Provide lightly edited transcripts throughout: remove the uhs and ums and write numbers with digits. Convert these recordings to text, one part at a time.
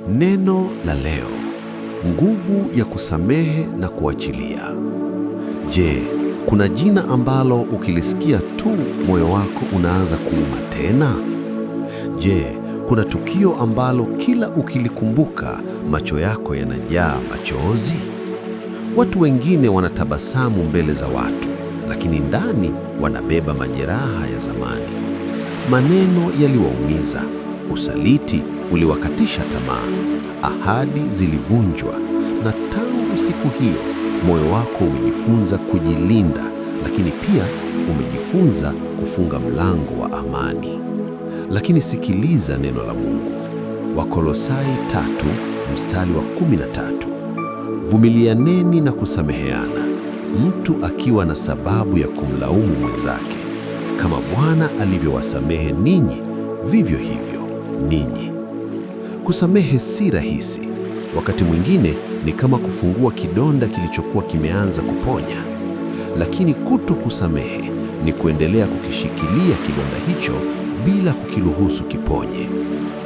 Neno la leo: nguvu ya kusamehe na kuachilia. Je, kuna jina ambalo ukilisikia tu moyo wako unaanza kuuma tena? Je, kuna tukio ambalo kila ukilikumbuka macho yako yanajaa machozi? Watu wengine wanatabasamu mbele za watu, lakini ndani wanabeba majeraha ya zamani. Maneno yaliwaumiza, usaliti uliwakatisha tamaa, ahadi zilivunjwa, na tangu siku hiyo moyo wako umejifunza kujilinda, lakini pia umejifunza kufunga mlango wa amani. Lakini sikiliza neno la Mungu. Wakolosai 3 mstari wa 13. Vumilianeni na kusameheana, mtu akiwa na sababu ya kumlaumu mwenzake. Kama Bwana alivyowasamehe ninyi, vivyo hivyo ninyi. Kusamehe si rahisi. Wakati mwingine ni kama kufungua kidonda kilichokuwa kimeanza kuponya. Lakini kutokusamehe ni kuendelea kukishikilia kidonda hicho bila kukiruhusu kiponye.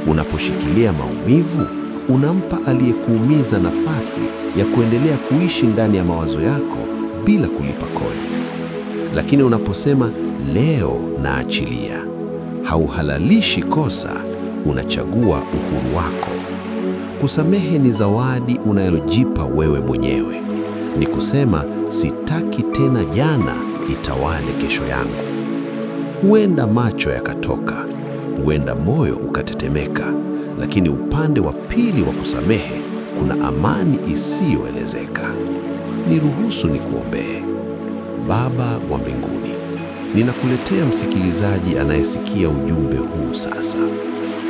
Unaposhikilia maumivu, unampa aliyekuumiza nafasi ya kuendelea kuishi ndani ya mawazo yako bila kulipa kodi. Lakini unaposema leo naachilia, hauhalalishi kosa, unachagua uhuru wako. Kusamehe ni zawadi unayojipa wewe mwenyewe. Ni kusema sitaki tena jana itawale kesho yangu. Huenda macho yakatoka, huenda moyo ukatetemeka, lakini upande wa pili wa kusamehe kuna amani isiyoelezeka. Niruhusu nikuombee. Baba wa mbinguni, ninakuletea msikilizaji anayesikia ujumbe huu sasa.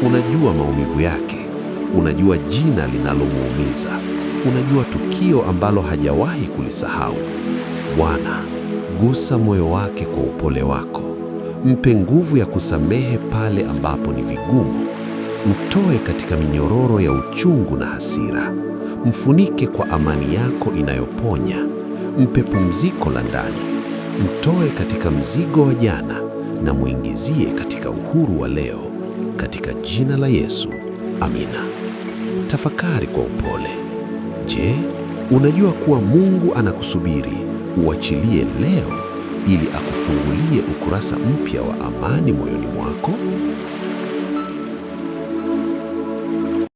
Unajua maumivu yake, unajua jina linalomuumiza, unajua tukio ambalo hajawahi kulisahau. Bwana, gusa moyo wake kwa upole wako. Mpe nguvu ya kusamehe pale ambapo ni vigumu. Mtoe katika minyororo ya uchungu na hasira. Mfunike kwa amani yako inayoponya. Mpe pumziko la ndani. Mtoe katika mzigo wa jana na muingizie katika uhuru wa leo. Katika jina la Yesu, amina. Tafakari kwa upole. Je, unajua kuwa Mungu anakusubiri uachilie leo ili akufungulie ukurasa mpya wa amani moyoni mwako?